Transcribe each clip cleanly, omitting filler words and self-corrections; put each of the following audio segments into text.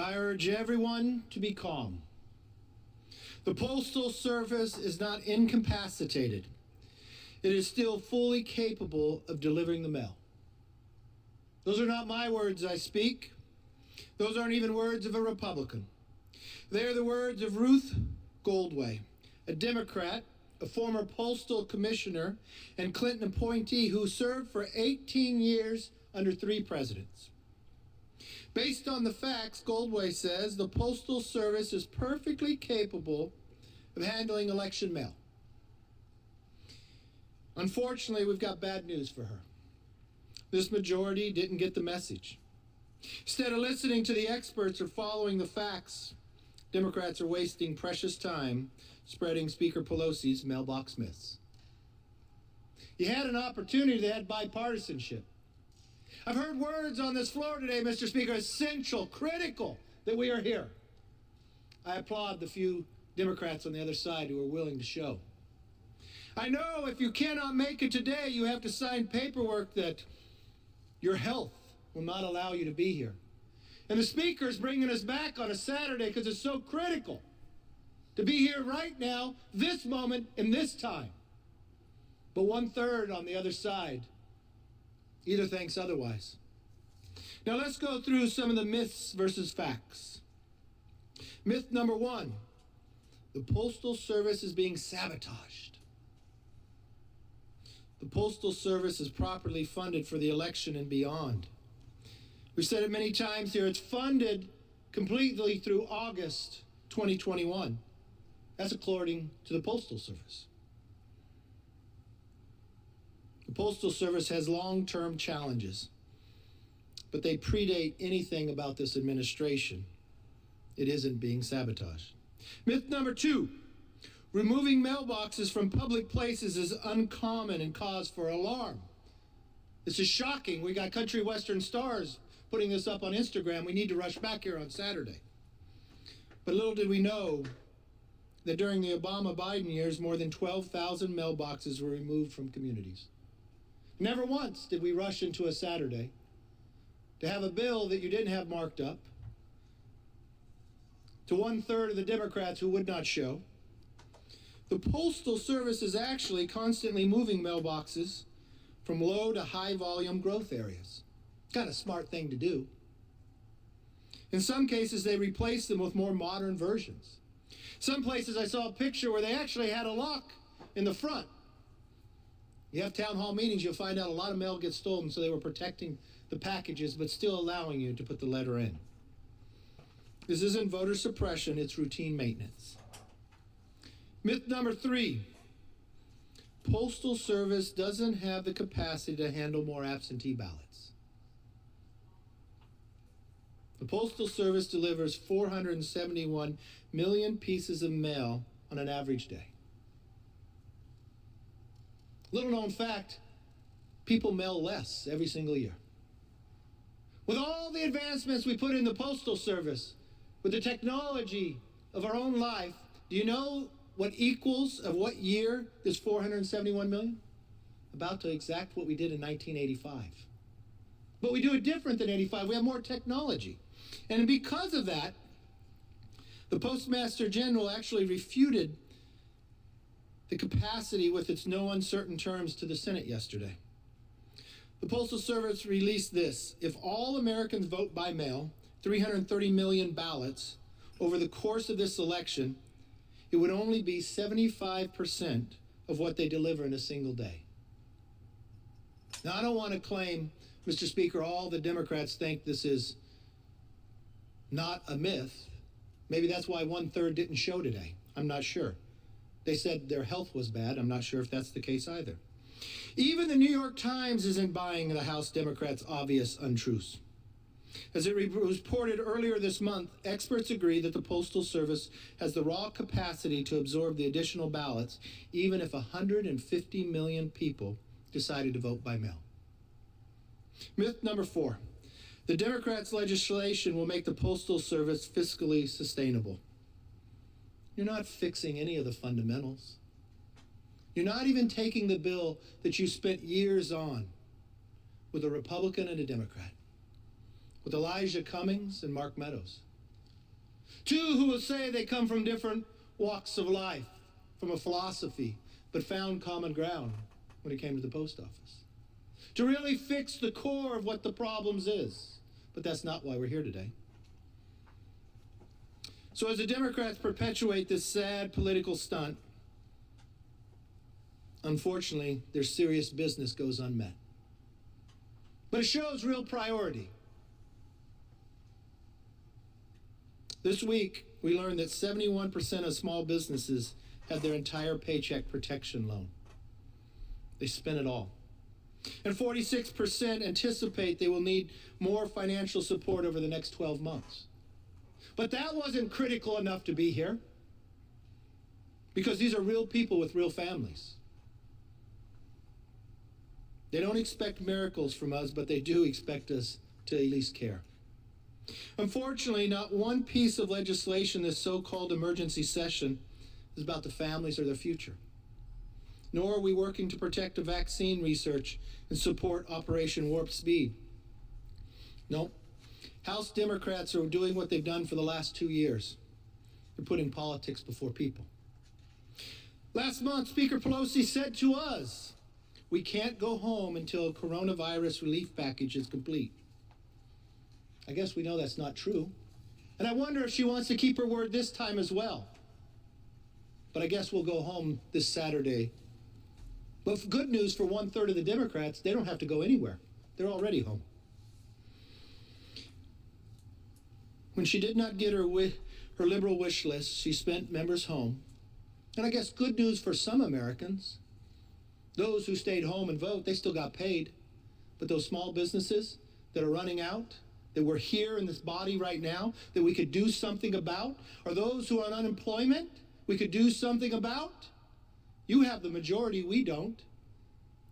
I urge everyone to be calm. The Postal Service is not incapacitated. It is still fully capable of delivering the mail. Those are not my words I speak. Those aren't even words of a Republican. They are the words of Ruth Goldway, a Democrat, a former postal commissioner, and Clinton appointee who served for 18 years under 3 presidents. Based on the facts, Goldway says the Postal Service is perfectly capable of handling election mail. Unfortunately, we've got bad news for her. This majority didn't get the message. Instead of listening to the experts or following the facts, Democrats are wasting precious time spreading Speaker Pelosi's mailbox myths. You had an opportunity to have bipartisanship. I've heard words on this floor today, Mr. Speaker, essential, critical, that we are here. I applaud the few Democrats on the other side who are willing to show. I know if you cannot make it today, you have to sign paperwork that your health will not allow you to be here. And the Speaker is bringing us back on a Saturday because it's so critical to be here right now, this moment, in this time. But 1/3 on the other side either thinks otherwise. Now let's go through some of the myths versus facts. Myth number 1, the Postal Service is being sabotaged. The Postal Service is properly funded for the election and beyond. We've said it many times here, it's funded completely through August 2021. That's according to the Postal Service. The Postal Service has long-term challenges, but they predate anything about this administration. It isn't being sabotaged. Myth number 2, removing mailboxes from public places is uncommon and cause for alarm. This is shocking. We got Country Western Stars putting this up on Instagram. We need to rush back here on Saturday. But little did we know that during the Obama-Biden years, more than 12,000 mailboxes were removed from communities. Never once did we rush into a Saturday to have a bill that you didn't have marked up, to 1/3 of the Democrats who would not show. The Postal Service is actually constantly moving mailboxes from low to high volume growth areas. Kind of smart thing to do. In some cases, they replace them with more modern versions. Some places I saw a picture where they actually had a lock in the front. You have town hall meetings, you'll find out a lot of mail gets stolen, so they were protecting the packages, but still allowing you to put the letter in. This isn't voter suppression, it's routine maintenance. Myth number 3, Postal Service doesn't have the capacity to handle more absentee ballots. The Postal Service delivers 471 million pieces of mail on an average day. Little known fact, people mail less every single year. With all the advancements we put in the Postal Service, with the technology of our own life, do you know what equals of what year this 471 million? About to exact what we did in 1985. But we do it different than 85. We have more technology. And because of that, the Postmaster General actually refuted the capacity with its no uncertain terms to the Senate yesterday. The Postal Service released this: if all Americans vote by mail, 330 million ballots, over the course of this election, it would only be 75% of what they deliver in a single day. Now, I don't want to claim, Mr. Speaker, all the Democrats think this is not a myth. Maybe that's why 1/3 didn't show today. I'm not sure. They said their health was bad. I'm not sure if that's the case either. Even the New York Times isn't buying the House Democrats' obvious untruths. As it was reported earlier this month, experts agree that the Postal Service has the raw capacity to absorb the additional ballots, even if 150 million people decided to vote by mail. Myth number 4. The Democrats' legislation will make the Postal Service fiscally sustainable. You're not fixing any of the fundamentals. You're not even taking the bill that you spent years on with a Republican and a Democrat, with Elijah Cummings and Mark Meadows. Two who will say they come from different walks of life, from a philosophy, but found common ground when it came to the post office. To really fix the core of what the problems is. But that's not why we're here today. So as the Democrats perpetuate this sad political stunt, unfortunately, their serious business goes unmet. But it shows real priority. This week, we learned that 71% of small businesses have their entire paycheck protection loan. They spent it all. And 46% anticipate they will need more financial support over the next 12 months. But that wasn't critical enough to be here, because these are real people with real families. They don't expect miracles from us, but they do expect us to at least care. Unfortunately, not one piece of legislation this so-called emergency session is about the families or their future. Nor are we working to protect the vaccine research and support Operation Warp Speed. No. House Democrats are doing what they've done for the last 2 years. They're putting politics before people. Last month, Speaker Pelosi said to us, we can't go home until a coronavirus relief package is complete. I guess we know that's not true. And I wonder if she wants to keep her word this time as well. But I guess we'll go home this Saturday. But good news for 1/3 of the Democrats, they don't have to go anywhere. They're already home. When she did not get her liberal wish list, she spent members home. And I guess good news for some Americans. Those who stayed home and vote, they still got paid. But those small businesses that are running out, that we're here in this body right now, that we could do something about, or those who are on unemployment, we could do something about. You have the majority, we don't.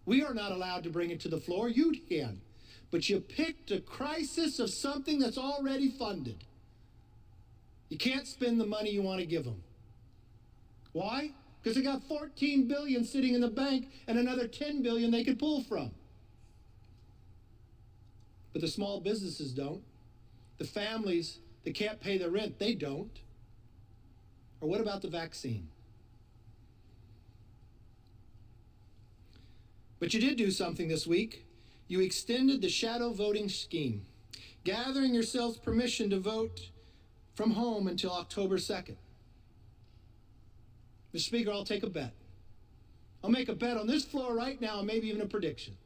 We are not allowed to bring it to the floor, you can. But you picked a crisis of something that's already funded. You can't spend the money you want to give them. Why? Because they got $14 billion sitting in the bank and another $10 billion they could pull from. But the small businesses don't. The families that can't pay their rent, they don't. Or what about the vaccine? But you did do something this week. You extended the shadow voting scheme, gathering yourselves permission to vote from home until October 2nd. Mr. Speaker, I'll take a bet. I'll make a bet on this floor right now, and maybe even a prediction.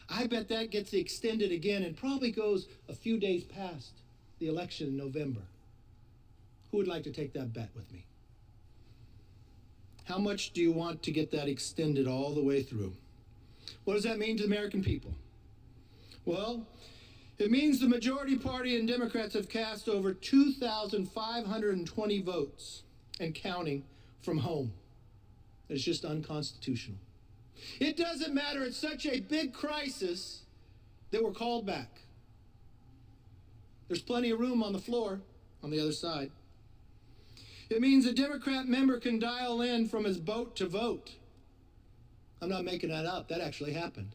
I bet that gets extended again and probably goes a few days past the election in November. Who would like to take that bet with me? How much do you want to get that extended all the way through? What does that mean to the American people? Well, it means the majority party and Democrats have cast over 2,520 votes and counting from home. It's just unconstitutional. It doesn't matter. It's such a big crisis that we're called back. There's plenty of room on the floor on the other side. It means a Democrat member can dial in from his boat to vote. I'm not making that up. That actually happened.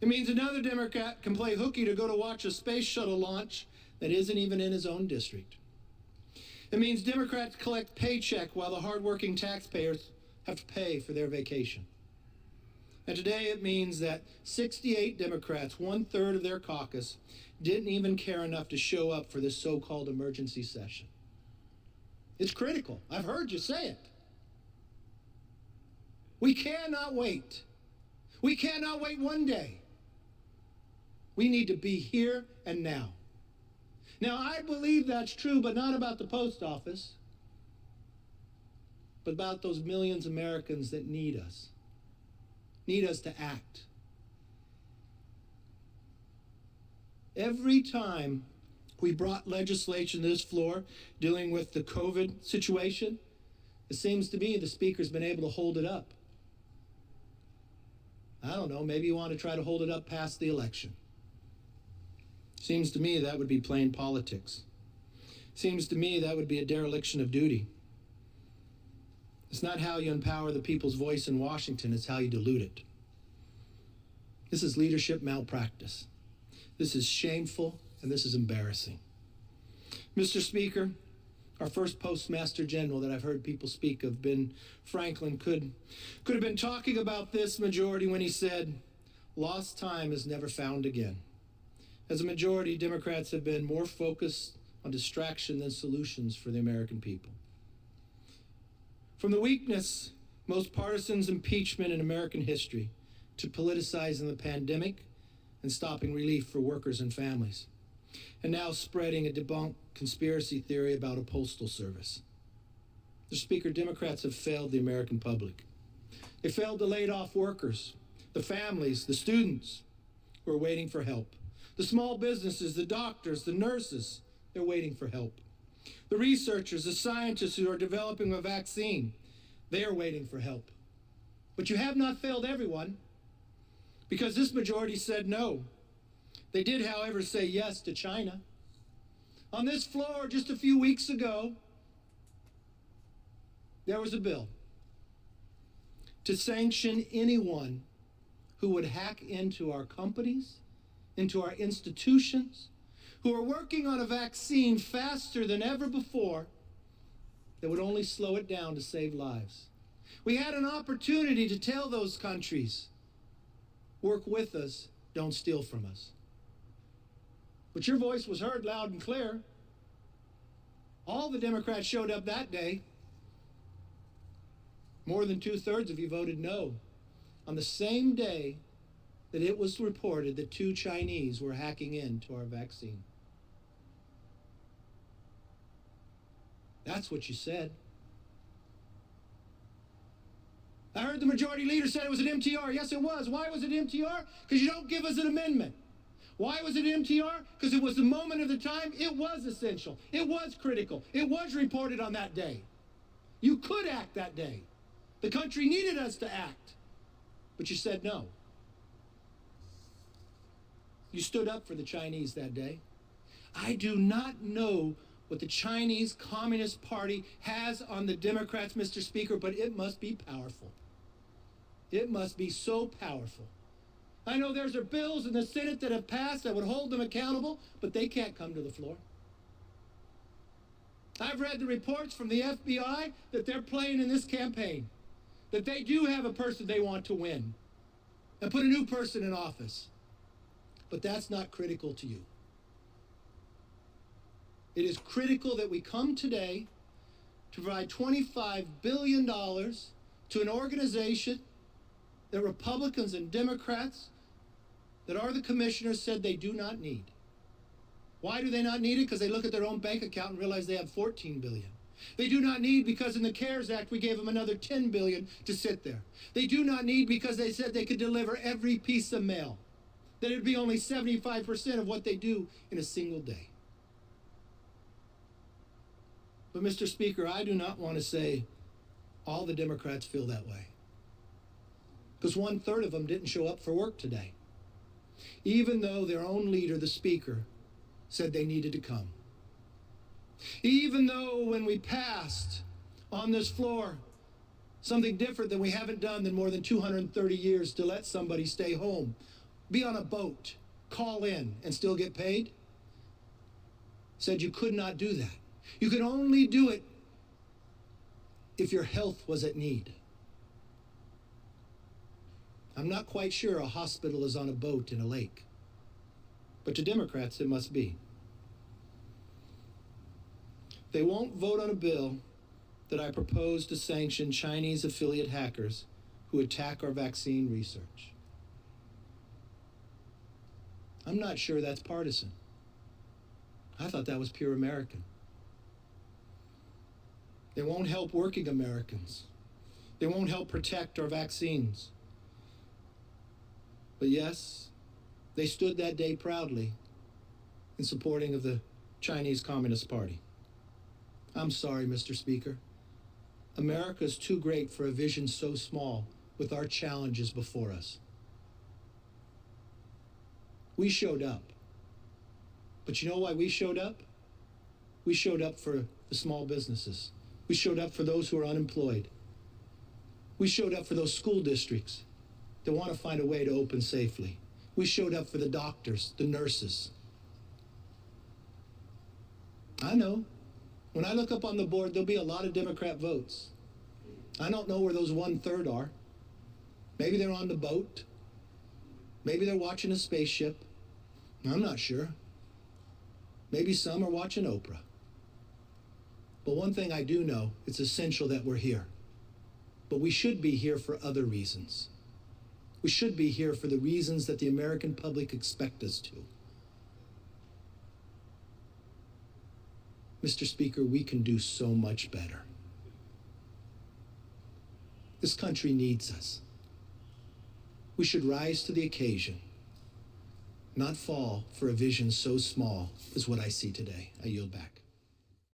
It means another Democrat can play hooky to go to watch a space shuttle launch that isn't even in his own district. It means Democrats collect paycheck while the hardworking taxpayers have to pay for their vacation. And today it means that 68 Democrats, 1/3 of their caucus, didn't even care enough to show up for this so-called emergency session. It's critical. I've heard you say it. We cannot wait. We cannot wait one day. We need to be here and now. Now, I believe that's true, but not about the post office, but about those millions of Americans that need us to act. Every time we brought legislation to this floor dealing with the COVID situation, it seems to me the Speaker's been able to hold it up. I don't know, maybe you want to try to hold it up past the election. Seems to me that would be plain politics. Seems to me that would be a dereliction of duty. It's not how you empower the people's voice in Washington, it's how you dilute it. This is leadership malpractice. This is shameful, and this is embarrassing. Mr. Speaker, our first Postmaster General that I've heard people speak of, Ben Franklin, could have been talking about this majority when he said, "Lost time is never found again." As a majority, Democrats have been more focused on distraction than solutions for the American people. From the weakness, most partisans impeachment in American history, to politicizing the pandemic and stopping relief for workers and families, and now spreading a debunked conspiracy theory about a postal service. Mr. Speaker, Democrats have failed the American public. They failed the laid-off workers, the families, the students who are waiting for help, the small businesses, the doctors, the nurses, they're waiting for help, the researchers, the scientists who are developing a vaccine, they are waiting for help. But you have not failed everyone, because this majority said no. They did, however, say yes to China. On this floor just a few weeks ago, there was a bill to sanction anyone who would hack into our companies, into our institutions, who are working on a vaccine faster than ever before that would only slow it down to save lives. We had an opportunity to tell those countries, work with us, don't steal from us. But your voice was heard loud and clear. All the Democrats showed up that day. More than 2/3 of you voted no. On the same day that it was reported that 2 Chinese were hacking into our vaccine. That's what you said. I heard the majority leader said it was an MTR. Yes, it was. Why was it MTR? Because you don't give us an amendment. Why was it MTR? Because it was the moment of the time. It was essential. It was critical. It was reported on that day. You could act that day. The country needed us to act. But you said no. You stood up for the Chinese that day. I do not know what the Chinese Communist Party has on the Democrats, Mr. Speaker, but it must be powerful. It must be so powerful. I know there's bills in the Senate that have passed that would hold them accountable, but they can't come to the floor. I've read the reports from the FBI that they're playing in this campaign, that they do have a person they want to win and put a new person in office. But that's not critical to you. It is critical that we come today to provide $25 billion to an organization that Republicans and Democrats that are the commissioners said they do not need. Why do they not need it? Because they look at their own bank account and realize they have $14 billion. They do not need because in the CARES Act we gave them another $10 billion to sit there. They do not need because they said they could deliver every piece of mail, that it would be only 75% of what they do in a single day. But Mr. Speaker, I do not want to say all the Democrats feel that way, because 1/3 of them didn't show up for work today, even though their own leader, the Speaker, said they needed to come. Even though when we passed on this floor something different than we haven't done in more than 230 years to let somebody stay home, be on a boat, call in, and still get paid, said you could not do that. You could only do it if your health was at need. I'm not quite sure a hospital is on a boat in a lake, but to Democrats it must be. They won't vote on a bill that I propose to sanction Chinese affiliate hackers who attack our vaccine research. I'm not sure that's partisan. I thought that was pure American. They won't help working Americans. They won't help protect our vaccines. But yes, they stood that day proudly in supporting of the Chinese Communist Party. I'm sorry, Mr. Speaker. America is too great for a vision so small with our challenges before us. We showed up. But you know why we showed up? We showed up for the small businesses. We showed up for those who are unemployed. We showed up for those school districts that want to find a way to open safely. We showed up for the doctors, the nurses. I know. When I look up on the board, there'll be a lot of Democrat votes. I don't know where those 1/3 are. Maybe they're on the boat. Maybe they're watching a spaceship. I'm not sure. Maybe some are watching Oprah. But one thing I do know, it's essential that we're here. But we should be here for other reasons. We should be here for the reasons that the American public expect us to. Mr. Speaker, we can do so much better. This country needs us. We should rise to the occasion, not fall for a vision so small as what I see today. I yield back.